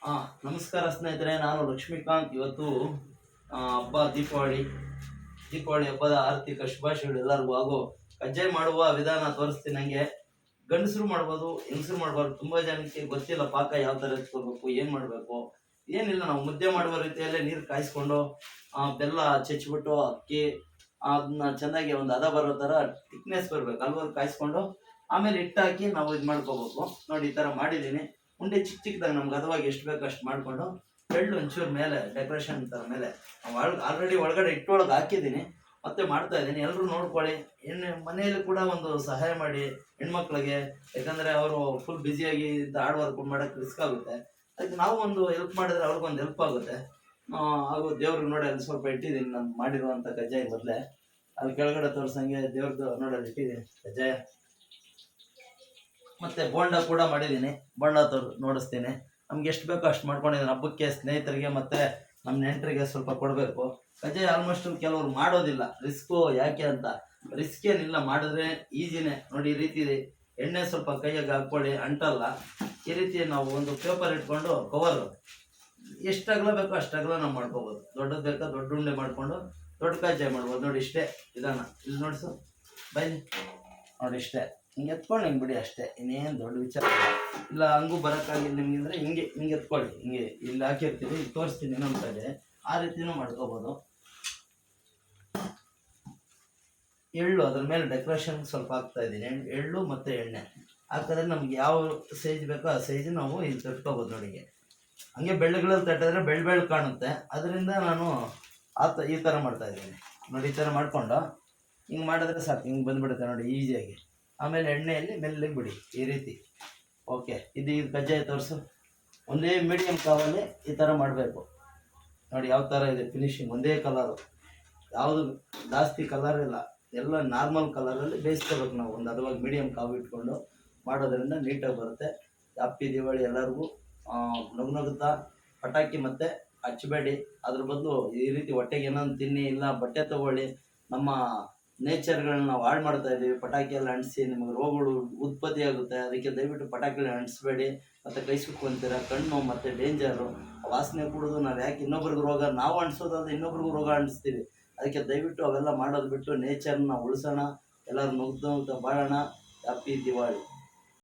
ನಮಸ್ಕಾರ ಸ್ನೇಹಿತರೆ, ನಾನು ಲಕ್ಷ್ಮೀಕಾಂತ್. ಇವತ್ತು ಹಬ್ಬ ದೀಪಾವಳಿ ಹಬ್ಬದ ಆರ್ಥಿಕ ಶುಭಾಶಯಗಳು ಎಲ್ಲರಿಗೂ. ಹಾಗೂ ಕಜ್ಜಾಯ ಮಾಡುವ ವಿಧಾನ ತೋರಿಸ್ತೀನಿ. ನನಗೆ ಗಂಡಸರು ಮಾಡ್ಬೋದು, ಹೆಂಗಸರು ಮಾಡ್ಬಾರ್ದು. ತುಂಬಾ ಜನಕ್ಕೆ ಗೊತ್ತಿಲ್ಲ ಪಾಕ ಯಾವ ತರ ಎತ್ಕೊಳ್ಬೇಕು, ಏನ್ ಮಾಡ್ಬೇಕು. ಏನಿಲ್ಲ, ನಾವು ಮುದ್ದೆ ಮಾಡುವ ರೀತಿಯಲ್ಲೇ ನೀರು ಕಾಯಿಸ್ಕೊಂಡು ಬೆಲ್ಲ ಚೆಚ್ಚಿಬಿಟ್ಟು ಅಕ್ಕಿ ಅದನ್ನ ಚೆನ್ನಾಗಿ ಒಂದು ಹದ ಬರೋ ತರ ಥಿಕ್ನೆಸ್ ಬರ್ಬೇಕು ಅಲ್ವರ್ ಕಾಯಿಸ್ಕೊಂಡು ಆಮೇಲೆ ಹಿಟ್ಟು ಹಾಕಿ ನಾವು ಇದು ಮಾಡ್ಕೋಬೇಕು. ನೋಡಿ, ಈ ತರ ಮಾಡಿದೀನಿ. ಉಂಡೆ ಚಿಕ್ಕದಾಗಿ ನಮ್ಗೆ ಹದವಾಗಿ ಎಷ್ಟು ಬೇಕು ಅಷ್ಟು ಮಾಡ್ಕೊಂಡು ಎಳ್ಳು ಒಂಚೂರು ಮೇಲೆ ಡೆಕೋರೇಷನ್ ತರ ಮೇಲೆ ಆಲ್ರೆಡಿ ಒಳಗಡೆ ಇಟ್ಟೊಳಗೆ ಹಾಕಿದ್ದೀನಿ, ಮತ್ತೆ ಮಾಡ್ತಾ ಇದ್ದೀನಿ. ಎಲ್ಲರೂ ನೋಡ್ಕೊಳ್ಳಿ. ಮನೆಯಲ್ಲಿ ಕೂಡ ಒಂದು ಸಹಾಯ ಮಾಡಿ ಹೆಣ್ಮಕ್ಳಿಗೆ, ಯಾಕಂದ್ರೆ ಅವರು ಫುಲ್ ಬ್ಯುಸಿಯಾಗಿ ಹಾರ್ಡ್ ವರ್ಕ್ ಮಾಡಕ್ಕೆ ರಿಸ್ಕ್ ಆಗುತ್ತೆ. ಅದಕ್ಕೆ ನಾವು ಒಂದು ಹೆಲ್ಪ್ ಮಾಡಿದ್ರೆ ಅವ್ರಿಗೊಂದು ಹೆಲ್ಪ್ ಆಗುತ್ತೆ. ಹಾಗೂ ದೇವ್ರಿಗೆ ನೋಡಿ ಅಲ್ಲಿ ಸ್ವಲ್ಪ ಇಟ್ಟಿದ್ದೀನಿ, ನಾನು ಮಾಡಿರುವಂಥ ಕಜ್ಜಾಯ ಮೊದಲೇ ಅಲ್ಲಿ ಕೆಳಗಡೆ ತೋರ್ಸಂಗೆ ದೇವ್ರದ್ದು ನೋಡಲ್ಲಿ ಇಟ್ಟಿದ್ದೀನಿ ಕಜ್ಜಾಯ. ಮತ್ತೆ ಬೋಂಡ ಕೂಡ ಮಾಡಿದ್ದೀನಿ, ಬೋಂಡ ನೋಡಿಸ್ತೀನಿ. ನಮ್ಗೆ ಎಷ್ಟು ಬೇಕೋ ಅಷ್ಟು ಮಾಡ್ಕೊಂಡಿದ್ದೀನಿ. ಹಬ್ಬಕ್ಕೆ ಸ್ನೇಹಿತರಿಗೆ ಮತ್ತೆ ನಮ್ಮ ನೆಂಟರಿಗೆ ಸ್ವಲ್ಪ ಕೊಡಬೇಕು. ಕಜ್ಜಾಯ ಆಲ್ಮೋಸ್ಟ್ ಕೆಲವರು ಮಾಡೋದಿಲ್ಲ, ರಿಸ್ಕು ಯಾಕೆ ಅಂತ. ರಿಸ್ಕ್ ಏನಿಲ್ಲ, ಮಾಡಿದ್ರೆ ಈಸಿನೇ. ನೋಡಿ, ಈ ರೀತಿ ಎಣ್ಣೆ ಸ್ವಲ್ಪ ಕೈಯಾಗ ಹಾಕ್ಕೊಳ್ಳಿ, ಅಂಟಲ್ಲ. ಈ ರೀತಿ ನಾವು ಒಂದು ಪೇಪರ್ ಇಟ್ಕೊಂಡು ಕವರ್ ಎಷ್ಟು ಅಗಲ ಬೇಕೋ ಅಷ್ಟು ಅಗಲ ನಾವು ಮಾಡ್ಕೋಬೋದು. ದೊಡ್ಡದು ಬೇಕಾ ದೊಡ್ಡ ಉಂಡೆ ಮಾಡಿಕೊಂಡು ದೊಡ್ಡ ಕಜ್ಜಾಯ ಮಾಡ್ಬೋದು. ನೋಡಿ, ಇಷ್ಟೇ ವಿಧಾನ. ಇಲ್ಲಿ ನೋಡಿಸು ಬೈಲಿ, ನೋಡಿ ಇಷ್ಟೇ. ಹಿಂಗೆ ಎತ್ಕೊಂಡು ಹಿಂಗೆ ಬಿಡಿ ಅಷ್ಟೇ, ಇನ್ನೇನು ದೊಡ್ಡ ವಿಚಾರ ಇಲ್ಲ. ಹಂಗೂ ಬರೋಕ್ಕಾಗಿಲ್ಲ ನಿಮ್ಗೆ ಅಂದರೆ ಹಿಂಗೆ ಎತ್ಕೊಳ್ಳಿ. ಹಿಂಗೆ ಇಲ್ಲಿ ಹಾಕಿರ್ತೀವಿ, ಇಲ್ಲಿ ತೋರಿಸ್ತೀನಿ ನಮ್ಮ ಕಡೆ. ಆ ರೀತಿನೂ ಮಾಡ್ಕೋಬೋದು. ಎಳ್ಳು ಅದ್ರ ಮೇಲೆ ಡೆಕೋರೇಷನ್ ಸ್ವಲ್ಪ ಹಾಕ್ತಾ ಇದ್ದೀನಿ. ಎಳ್ಳು ಮತ್ತು ಎಣ್ಣೆ ಹಾಕಿದ್ರೆ ನಮ್ಗೆ ಯಾವ ಸೈಜ್ ಬೇಕೋ ಆ ಸೈಜ್ ನಾವು ಇಲ್ಲಿ ತಟ್ಕೋಬೋದು. ನೋಡಿ, ಹಂಗೆ ಬೆಳ್ಳುಗಳಲ್ಲಿ ತಟ್ಟಿದ್ರೆ ಬೆಳ್ಳು ಕಾಣುತ್ತೆ. ಅದರಿಂದ ನಾನು ಈ ಥರ ಮಾಡ್ತಾ ಇದ್ದೀನಿ. ನೋಡಿ, ಈ ಥರ ಮಾಡಿಕೊಂಡು ಹಿಂಗೆ ಮಾಡಿದ್ರೆ ಸಾಕು, ಹಿಂಗೆ ಬಂದುಬಿಡುತ್ತೆ ನೋಡಿ ಈಸಿಯಾಗಿ. ಆಮೇಲೆ ಎಣ್ಣೆಯಲ್ಲಿ ಮೆಲ್ಲಗೆ ಬಿಡಿ ಈ ರೀತಿ. ಓಕೆ, ಇದು ಕಜ್ಜಾಯ ತೋರಿಸು. ಒಂದೇ ಮೀಡಿಯಮ್ ಕಾವಲ್ಲಿ ಈ ಥರ ಮಾಡಬೇಕು. ನೋಡಿ ಯಾವ ಥರ ಇದೆ ಫಿನಿಶಿಂಗ್, ಒಂದೇ ಕಲರು, ಯಾವುದು ಜಾಸ್ತಿ ಕಲರ್ ಇಲ್ಲ, ಎಲ್ಲ ನಾರ್ಮಲ್ ಕಲರಲ್ಲಿ ಬೇಯಿಸ್ಕೋಬೇಕು ನಾವು. ಒಂದು ಹದವಾಗಿ ಮೀಡಿಯಮ್ ಕಾವು ಇಟ್ಕೊಂಡು ಮಾಡೋದ್ರಿಂದ ನೀಟಾಗಿ ಬರುತ್ತೆ. ಹ್ಯಾಪಿ ದಿವಾಳಿ ಎಲ್ಲರಿಗೂ. ನಗುತ್ತಾ ಪಟಾಕಿ ಮತ್ತೆ ಹಚ್ಚಬೇಡಿ, ಅದ್ರ ಬದಲು ಈ ರೀತಿ ಹೊಟ್ಟೆಗೆ ಏನೊಂದು ತಿನ್ನಿ, ಇಲ್ಲ ಬಟ್ಟೆ ತಗೊಳ್ಳಿ. ನಮ್ಮ ನೇಚರ್ಗಳನ್ನ ನಾವು ಹಾಳು ಮಾಡ್ತಾ ಇದ್ದೀವಿ. ಪಟಾಕಿ ಎಲ್ಲ ಅಂಟಿಸಿ ನಿಮಗೆ ರೋಗಗಳು ಉತ್ಪತ್ತಿ ಆಗುತ್ತೆ. ಅದಕ್ಕೆ ದಯವಿಟ್ಟು ಪಟಾಕಿಗಳನ್ನ ಅಂಟಿಸ್ಬೇಡಿ. ಮತ್ತು ಕೈ ಸುಟ್ಕೊಂತೀರ, ಕಣ್ಣು ಮತ್ತು ಡೇಂಜರು. ವಾಸನೆ ಕುಡಿದು ನಾವು ಯಾಕೆ ಇನ್ನೊಬ್ರಿಗೆ ರೋಗ, ನಾವು ಅಂಟಿಸೋದಾದ್ರೆ ಇನ್ನೊಬ್ರಿಗೂ ರೋಗ ಅಂಟಿಸ್ತೀವಿ. ಅದಕ್ಕೆ ದಯವಿಟ್ಟು ಅವೆಲ್ಲ ಮಾಡೋದು ಬಿಟ್ಟು ನೇಚರ್ನ ಉಳಿಸೋಣ. ಎಲ್ಲರೂ ನುಗ್ದು ಬಾಳೋಣ. ಹ್ಯಾಪಿ ದಿವಾಳಿ.